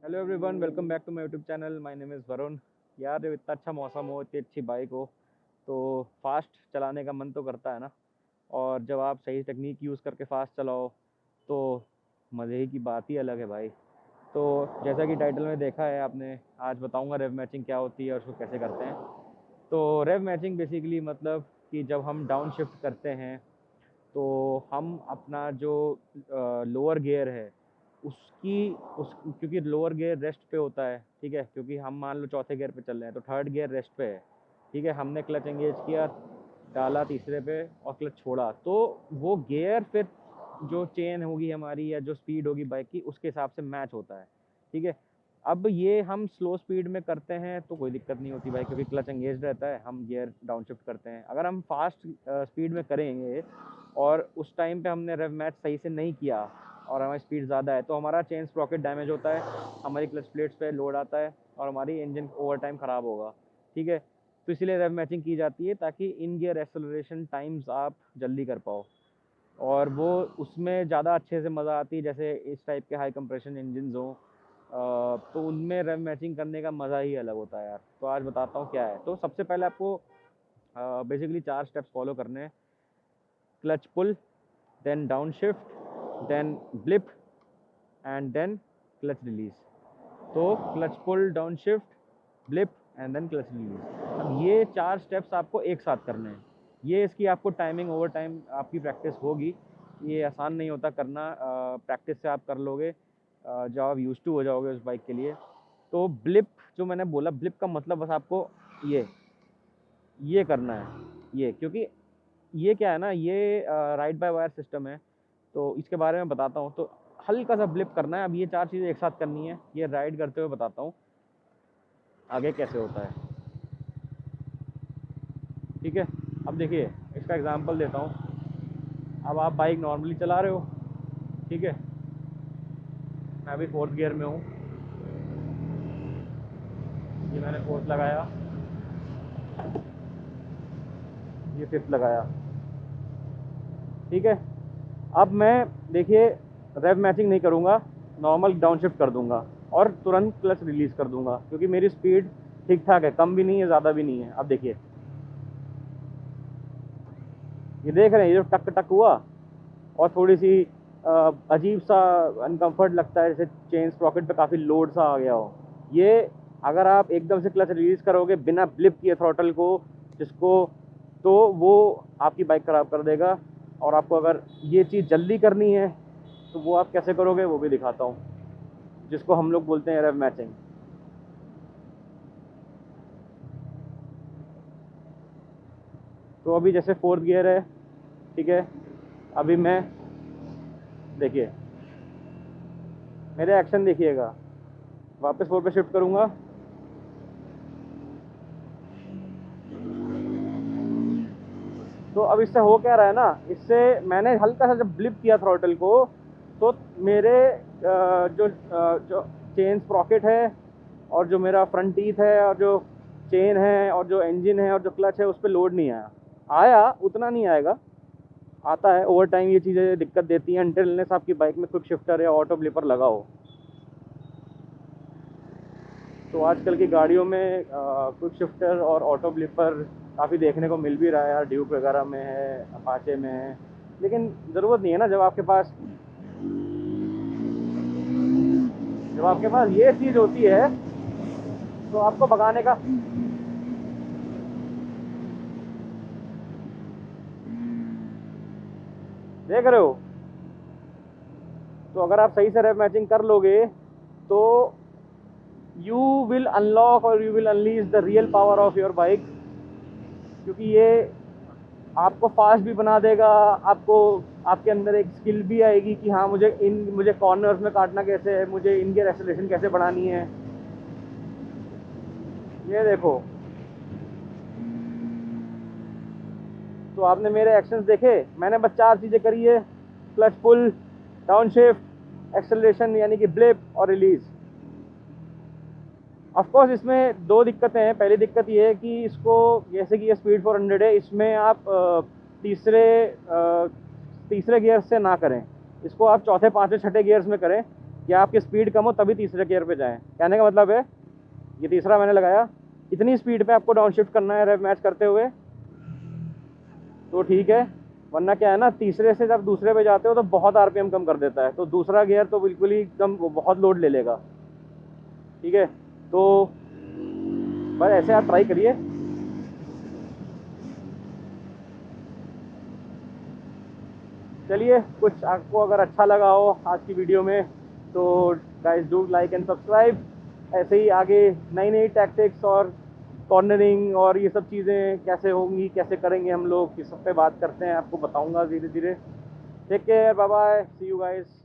Hello everyone, welcome back to my YouTube channel. My name is Varun. यार जब इतना अच्छा मौसम हो, इतनी अच्छी बाइक हो, तो फास्ट चलाने का मन तो करता है ना। और जब आप सही टेक्निक यूज़ करके फास्ट चलाओ तो मज़े की बात ही अलग है भाई। तो जैसा कि टाइटल में देखा है आपने, आज बताऊंगा रेव मैचिंग क्या होती है और उसको कैसे करते हैं। तो रेव मैचिंग बेसिकली मतलब कि जब हम डाउन शिफ्ट करते हैं तो हम अपना जो लोअर गियर है उसकी उस क्योंकि लोअर गियर रेस्ट पे होता है, ठीक है। क्योंकि हम मान लो चौथे गियर पे चल रहे हैं तो थर्ड गियर रेस्ट पे है, ठीक है। हमने क्लच एंगेज किया, डाला तीसरे पे और क्लच छोड़ा, तो वो गियर फिर जो चेन होगी हमारी या जो स्पीड होगी बाइक की उसके हिसाब से मैच होता है, ठीक है। अब ये हम स्लो स्पीड में करते हैं तो कोई दिक्कत नहीं होती भाई, क्योंकि क्लच एंगेज रहता है, हम गियर डाउन शिफ्ट करते हैं। अगर हम फास्ट स्पीड में करेंगे और उस टाइम पे हमने रेव मैच सही से नहीं किया और हमारी स्पीड ज़्यादा है तो हमारा चेन स्प्रॉकेट डैमेज होता है, हमारी क्लच प्लेट्स पे लोड आता है और हमारी इंजन ओवर टाइम ख़राब होगा, ठीक है। तो इसीलिए रेव मैचिंग की जाती है ताकि इन गियर एक्सेलरेशन टाइम्स आप जल्दी कर पाओ, और वो उसमें ज़्यादा अच्छे से मज़ा आती है। जैसे इस टाइप के हाई कंप्रेशन इंजन हों तो उनमें रेव मैचिंग करने का मज़ा ही अलग होता है यार। तो आज बताता हूँ क्या है। तो सबसे पहले आपको बेसिकली 4 स्टेप्स फॉलो करने हैं। Clutch pull, then down shift, then blip and then clutch release. तो clutch pull, down shift, blip and then clutch release. अब ये 4 स्टेप्स आपको एक साथ करने हैं। ये इसकी आपको टाइमिंग ओवर टाइम आपकी प्रैक्टिस होगी, ये आसान नहीं होता करना। प्रैक्टिस से आप कर लोगे जब आप यूज टू हो जाओगे उस बाइक के लिए। तो ब्लिप जो मैंने बोला, ब्लिप का मतलब बस आपको ये करना है। ये क्योंकि ये क्या है ना, ये राइड बाय वायर सिस्टम है तो इसके बारे में बताता हूँ। तो हल्का सा ब्लिप करना है। अब ये 4 चीज़ें एक साथ करनी है, ये राइड करते हुए बताता हूँ आगे कैसे होता है, ठीक है। अब देखिए, इसका एग्जांपल देता हूँ। अब आप बाइक नॉर्मली चला रहे हो, ठीक है। मैं अभी फोर्थ गियर में हूँ, ये मैंने फोर्थ लगाया, ये फिफ्थ लगाया, ठीक है। अब मैं देखिए रेव मैचिंग नहीं करूँगा, नॉर्मल डाउन शिफ्ट कर दूंगा और तुरंत क्लच रिलीज कर दूंगा, क्योंकि मेरी स्पीड ठीक ठाक है, कम भी नहीं है ज़्यादा भी नहीं है। अब देखिए, ये देख रहे हैं, ये जो टक टक हुआ और थोड़ी सी अजीब सा अनकंफर्ट लगता है, जैसे चेन स्प्रॉकेट पे काफ़ी लोड सा आ गया हो। ये अगर आप एकदम से क्लच रिलीज करोगे बिना ब्लिप किए थ्रॉटल को, जिसको, तो वो आपकी बाइक ख़राब कर देगा। और आपको अगर ये चीज़ जल्दी करनी है तो वो आप कैसे करोगे वो भी दिखाता हूँ, जिसको हम लोग बोलते हैं रेव मैचिंग। तो अभी जैसे फोर्थ गियर है, ठीक है। अभी मैं, देखिए मेरे एक्शन देखिएगा, वापस फोर पे शिफ्ट करूँगा, तो अब इससे हो क्या रहा है ना, इससे मैंने हल्का सा जब ब्लिप किया थ्रॉटल को तो मेरे जो चेन स्प्रॉकेट है और जो मेरा फ्रंट टीथ है और जो चेन है और जो इंजन है और जो क्लच है उस पर लोड नहीं आया। आया उतना नहीं आएगा, आता है ओवर टाइम, ये चीज़ें दिक्कत देती हैं अनटिल आपकी बाइक में क्विक शिफ्टर या ऑटो ब्लिपर लगा हो। तो आजकल की गाड़ियों में क्विक शिफ्टर और ऑटो ब्लिपर काफ़ी देखने को मिल भी रहा है यार, ड्यूक वगैरह में है, अपाचे में है। लेकिन ज़रूरत नहीं है ना, जब आपके पास ये चीज़ होती है तो आपको भगाने का, देख रहे हो। तो अगर आप सही से रेव मैचिंग कर लोगे तो यू विल अनलॉक और you will unleash the real power of your bike, क्योंकि ये आपको फास्ट भी बना देगा। आपको, आपके अंदर एक स्किल भी आएगी कि हाँ मुझे कॉर्नर्स में काटना कैसे है, मुझे इन गियर एक्सेलरेशन कैसे बढ़ानी है। ये देखो, तो आपने मेरे एक्शंस देखे, मैंने बस 4 चीज़ें करी है। Clutch pull, down shift, acceleration यानी कि ब्लिप और रिलीज। ऑफ कोर्स इसमें 2 दिक्कतें हैं। पहली दिक्कत ये है कि इसको, जैसे कि ये स्पीड 400 है, इसमें आप तीसरे तीसरे गियर से ना करें, इसको आप चौथे पांचवें छठे गियर्स में करें, कि आपकी स्पीड कम हो तभी तीसरे गियर पे जाएं। कहने का मतलब है, ये तीसरा मैंने लगाया, इतनी स्पीड पे आपको डाउन शिफ्ट करना है रेव मैच करते हुए तो ठीक है, वरना क्या है ना, तीसरे से जब दूसरे पे जाते हो तो बहुत आरपीएम कम कर देता है, तो दूसरा गियर तो बिल्कुल ही एकदम बहुत लोड ले लेगा। ठीक है, तो बस ऐसे आप ट्राई करिए। चलिए, कुछ आपको अगर अच्छा लगा हो आज की वीडियो में तो guys do like and subscribe. ऐसे ही आगे नई नई टैक्टिक्स और कॉर्नरिंग और ये सब चीज़ें कैसे होंगी, कैसे करेंगे हम लोग, इस सब पे बात करते हैं, आपको बताऊंगा धीरे धीरे। Take care, bye bye, see you guys.